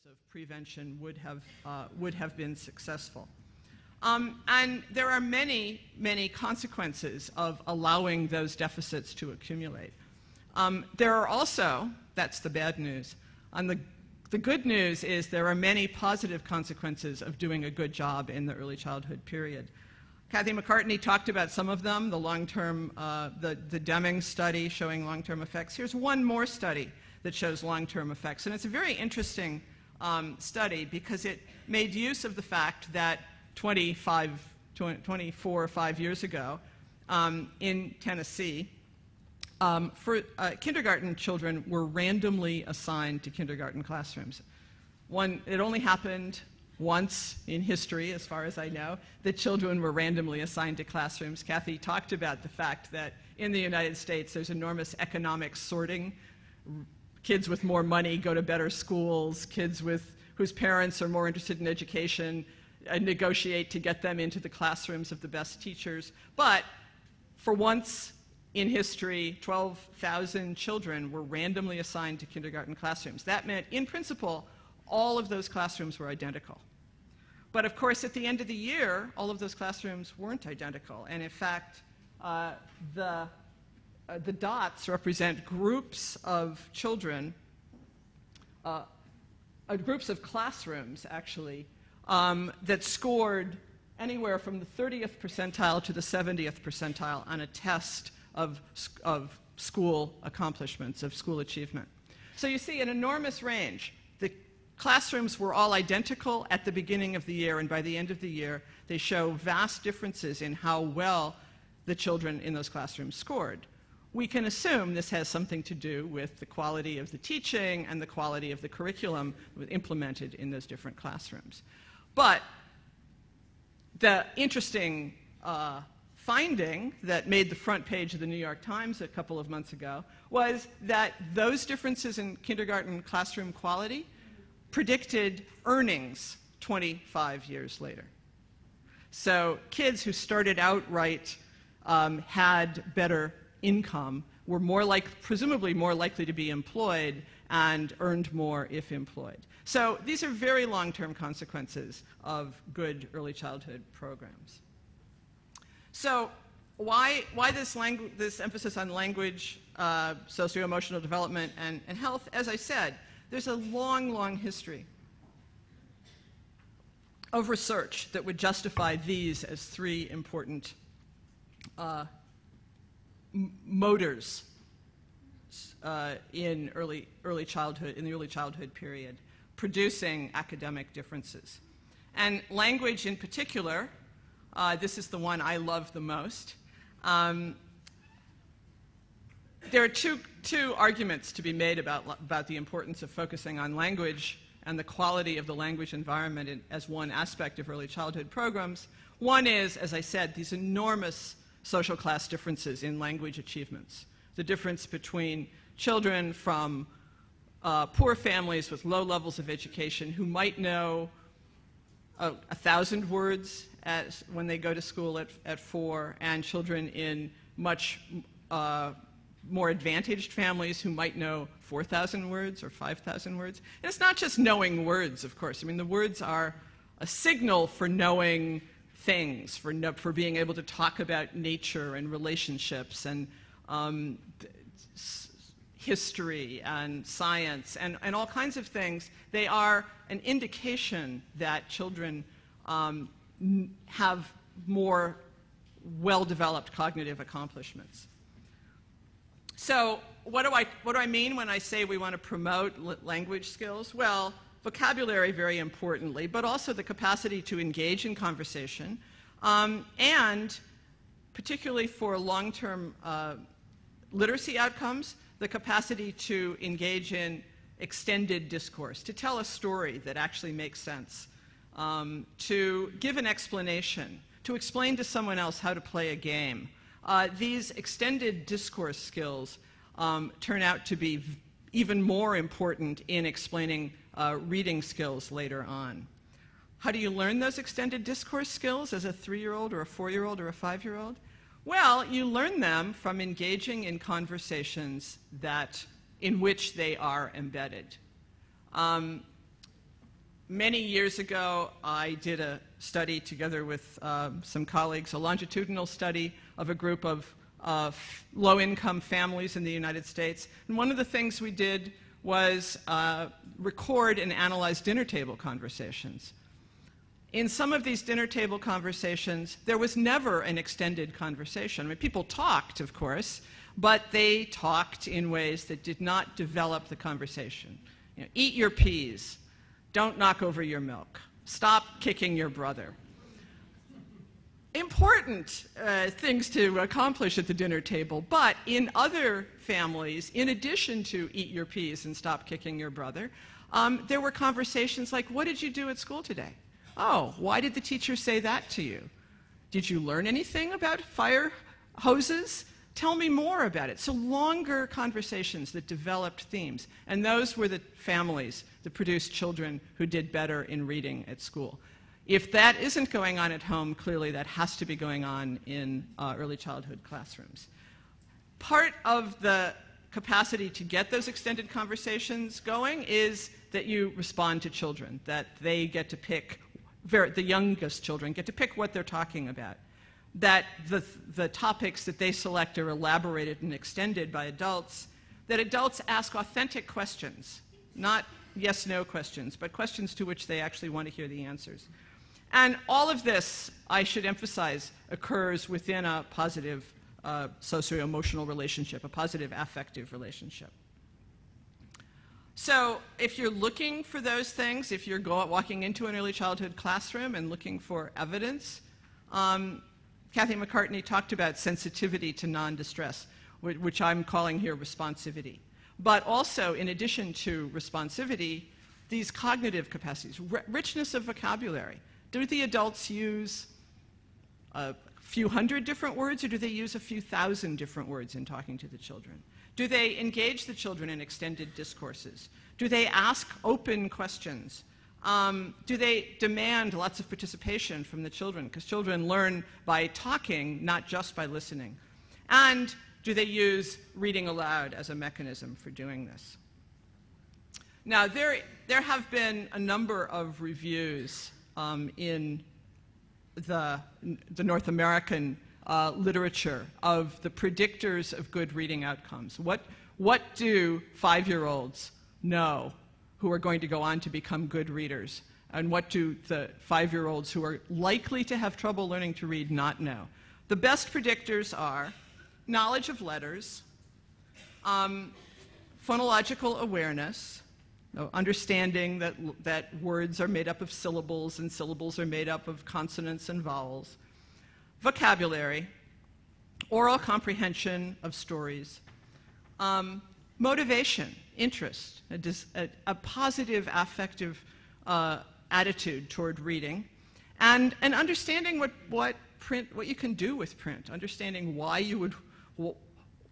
of prevention would have been successful. And there are many, many consequences of allowing those deficits to accumulate. There are also, that's the bad news, and the good news is there are many positive consequences of doing a good job in the early childhood period. Kathy McCartney talked about some of them, the long-term, the Deming study showing long-term effects. Here's one more study that shows long-term effects, and it's a very interesting study because it made use of the fact that 24 or 5 years ago in Tennessee, kindergarten children were randomly assigned to kindergarten classrooms. It only happened once in history, as far as I know, that children were randomly assigned to classrooms. Kathy talked about the fact that in the United States there's enormous economic sorting. Kids with more money go to better schools. Kids whose parents are more interested in education negotiate to get them into the classrooms of the best teachers. But for once in history, 12,000 children were randomly assigned to kindergarten classrooms. That meant, in principle, all of those classrooms were identical. But of course, at the end of the year, all of those classrooms weren't identical. And in fact, the dots represent groups of children, groups of classrooms, actually, that scored anywhere from the 30th percentile to the 70th percentile on a test of school accomplishments, of school achievement. So you see an enormous range. The classrooms were all identical at the beginning of the year, and by the end of the year, they show vast differences in how well the children in those classrooms scored. We can assume this has something to do with the quality of the teaching and the quality of the curriculum implemented in those different classrooms. But the interesting finding that made the front page of the New York Times a couple of months ago was that those differences in kindergarten classroom quality predicted earnings 25 years later. So kids who started out right, had better income, were presumably more likely to be employed and earned more if employed. So these are very long-term consequences of good early childhood programs. So why this emphasis on language, socio-emotional development, and health? As I said, there's a long, long history of research that would justify these as three important motors in the early childhood period, producing academic differences. And language in particular, this is the one I love the most. There are two arguments to be made about the importance of focusing on language and the quality of the language environment as one aspect of early childhood programs. One is, as I said, these enormous social class differences in language achievements. The difference between children from poor families with low levels of education who might know 1,000 words when they go to school at 4, and children in much more advantaged families who might know 4,000 words or 5,000 words. And it's not just knowing words, of course. I mean, the words are a signal for knowing things, for being able to talk about nature and relationships and history and science and all kinds of things. They are an indication that children have more well-developed cognitive accomplishments. So what do I mean when I say we want to promote language skills? Well, vocabulary very importantly, but also the capacity to engage in conversation, and particularly for long-term literacy outcomes, the capacity to engage in extended discourse, to tell a story that actually makes sense, to give an explanation, to explain to someone else how to play a game. These extended discourse skills turn out to be even more important in explaining reading skills later on. How do you learn those extended discourse skills as a 3-year-old or a 4-year-old or a 5-year-old? Well, you learn them from engaging in conversations in which they are embedded. Many years ago, I did a study together with some colleagues, a longitudinal study of a group of low-income families in the United States. And one of the things we did was record and analyze dinner table conversations. In some of these dinner table conversations, there was never an extended conversation. I mean, people talked, of course, but they talked in ways that did not develop the conversation. You know, eat your peas. Don't knock over your milk. Stop kicking your brother. Important things to accomplish at the dinner table, but in other families, in addition to eat your peas and stop kicking your brother, there were conversations like, what did you do at school today? Oh, why did the teacher say that to you? Did you learn anything about fire hoses? Tell me more about it. So longer conversations that developed themes. And those were the families that produced children who did better in reading at school. If that isn't going on at home, clearly that has to be going on in early childhood classrooms. Part of the capacity to get those extended conversations going is that you respond to children, that they get to pick, the youngest children get to pick what they're talking about, that the topics that they select are elaborated and extended by adults, that adults ask authentic questions, not yes-no questions, but questions to which they actually want to hear the answers. And all of this, I should emphasize, occurs within a positive socio-emotional relationship, a positive affective relationship. So if you're looking for those things, if you're walking into an early childhood classroom and looking for evidence, Kathy McCartney talked about sensitivity to non-distress, which I'm calling here responsivity. But also, in addition to responsivity, these cognitive capacities, richness of vocabulary. Do the adults use a few hundred different words, or do they use a few thousand different words in talking to the children? Do they engage the children in extended discourses? Do they ask open questions? Do they demand lots of participation from the children? Because children learn by talking, not just by listening. And do they use reading aloud as a mechanism for doing this? Now, there have been a number of reviews in the North American literature of the predictors of good reading outcomes. What do 5-year-olds know who are going to go on to become good readers? And what do the 5-year-olds who are likely to have trouble learning to read not know? The best predictors are knowledge of letters, phonological awareness, understanding that words are made up of syllables and syllables are made up of consonants and vowels, vocabulary, oral comprehension of stories, motivation, interest, a positive affective attitude toward reading, and understanding what you can do with print, understanding why you would,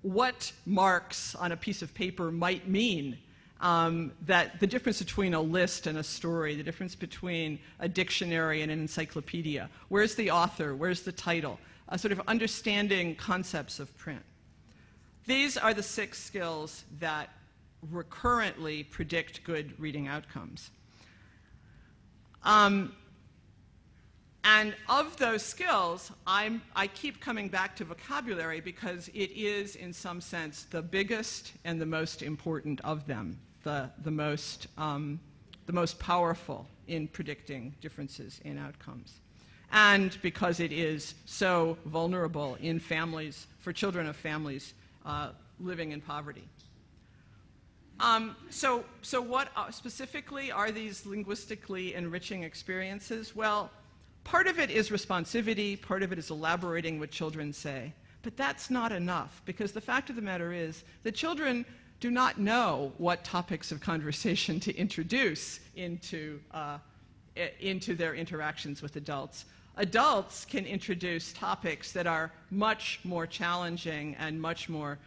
what marks on a piece of paper might mean, that the difference between a list and a story, the difference between a dictionary and an encyclopedia, where's the author, where's the title, sort of understanding concepts of print. These are the 6 skills that recurrently predict good reading outcomes. And of those skills, I keep coming back to vocabulary because it is, in some sense, the biggest and the most important of them, the most powerful in predicting differences in outcomes. And because it is so vulnerable in families, for children of families living in poverty. So what specifically are these linguistically enriching experiences? Well, part of it is responsivity, part of it is elaborating what children say. But that's not enough, because the fact of the matter is that children do not know what topics of conversation to introduce into their interactions with adults. Adults can introduce topics that are much more challenging and much more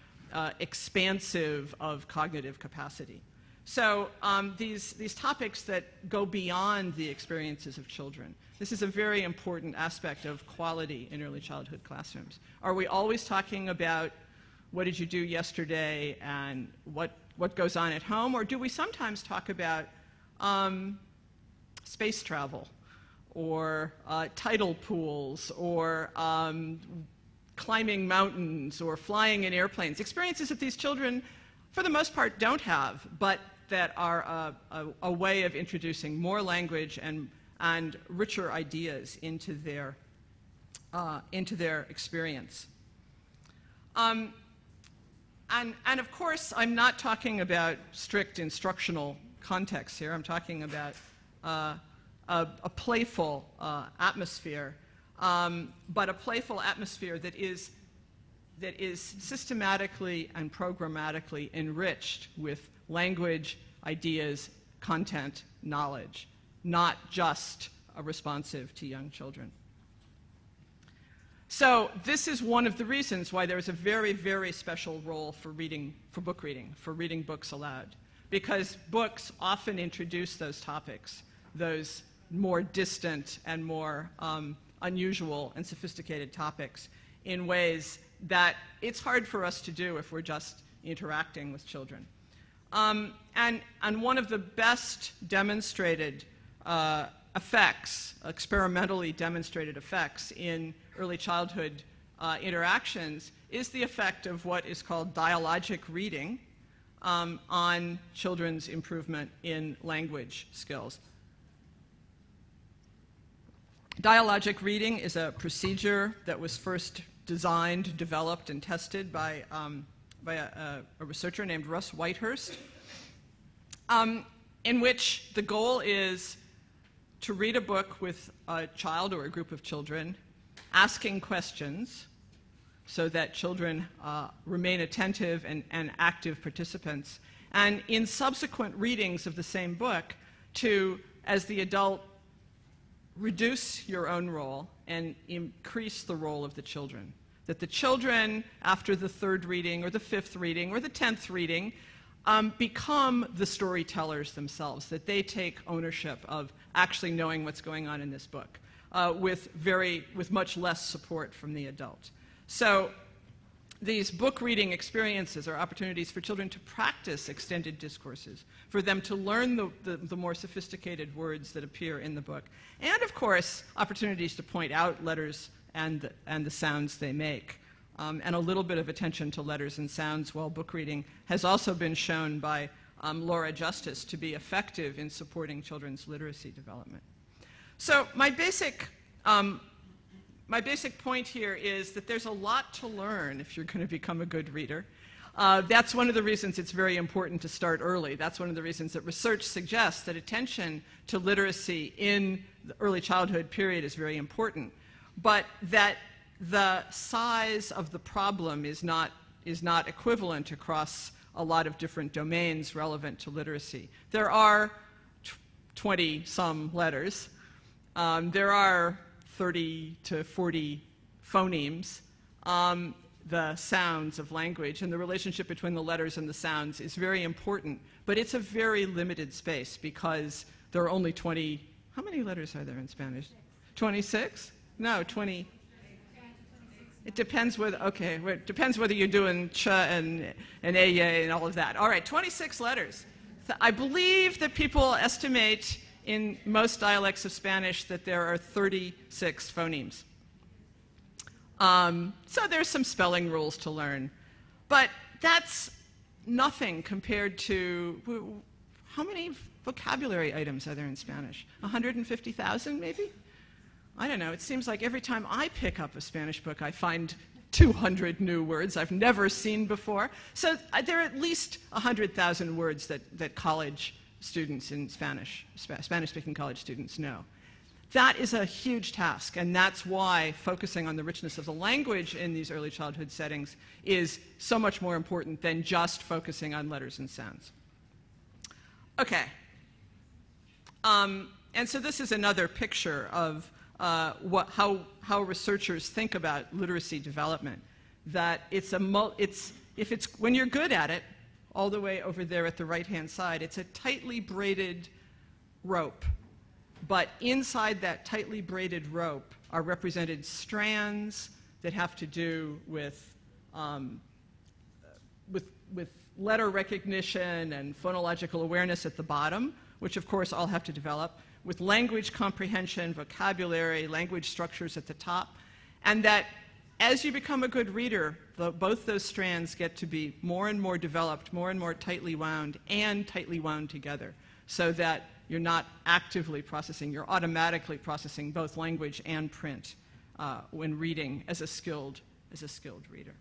expansive of cognitive capacity. So these topics that go beyond the experiences of children. This is a very important aspect of quality in early childhood classrooms. Are we always talking about what did you do yesterday and what goes on at home? Or do we sometimes talk about space travel, or tidal pools, or climbing mountains, or flying in airplanes. Experiences that these children, for the most part, don't have, but that are a way of introducing more language and richer ideas into their experience. And of course, I'm not talking about strict instructional context here. I'm talking about a playful atmosphere, but a playful atmosphere that is systematically and programmatically enriched with language, ideas, content, knowledge, not just responsive to young children. So this is one of the reasons why there's a very, very special role for book reading, for reading books aloud, because books often introduce those topics, those more distant and more unusual and sophisticated topics, in ways that it's hard for us to do if we're just interacting with children. And one of the best demonstrated effects, experimentally demonstrated effects in early childhood interactions is the effect of what is called dialogic reading on children's improvement in language skills. Dialogic reading is a procedure that was first designed, developed, and tested by a researcher named Russ Whitehurst, in which the goal is to read a book with a child or a group of children, asking questions so that children remain attentive and active participants, and in subsequent readings of the same book to, as the adult, reduce your own role and increase the role of the children. That the children, after the third reading or the fifth reading or the 10th reading, become the storytellers themselves, that they take ownership of actually knowing what's going on in this book, with much less support from the adult. So these book reading experiences are opportunities for children to practice extended discourses, for them to learn the more sophisticated words that appear in the book, and of course opportunities to point out letters and the sounds they make. And a little bit of attention to letters and sounds while book reading has also been shown by Laura Justice to be effective in supporting children's literacy development. So my basic point here is that there's a lot to learn if you're going to become a good reader. That's one of the reasons it's very important to start early. That's one of the reasons that research suggests that attention to literacy in the early childhood period is very important, but that the size of the problem is not equivalent across a lot of different domains relevant to literacy. There are 20-some letters. There are 30 to 40 phonemes, the sounds of language, and the relationship between the letters and the sounds is very important, but it's a very limited space because there are only 20, how many letters are there in Spanish? 26? No, 20. It depends whether, okay, it depends whether you're doing ch and eye and all of that. All right, 26 letters. I believe that people estimate in most dialects of Spanish that there are 36 phonemes. So there's some spelling rules to learn. But that's nothing compared to, how many vocabulary items are there in Spanish? 150,000 maybe? I don't know, it seems like every time I pick up a Spanish book, I find 200 new words I've never seen before. So there are at least 100,000 words that college students in Spanish-speaking college students know. That is a huge task, and that's why focusing on the richness of the language in these early childhood settings is so much more important than just focusing on letters and sounds. Okay. And so this is another picture of how researchers think about literacy development. That when you're good at it, all the way over there at the right-hand side, it's a tightly braided rope. But inside that tightly braided rope are represented strands that have to do with letter recognition and phonological awareness at the bottom, which of course all have to develop, with language comprehension, vocabulary, language structures at the top, and that as you become a good reader, both those strands get to be more and more developed, more and more tightly wound, and tightly wound together, so that you're not actively processing, you're automatically processing both language and print when reading as a skilled reader.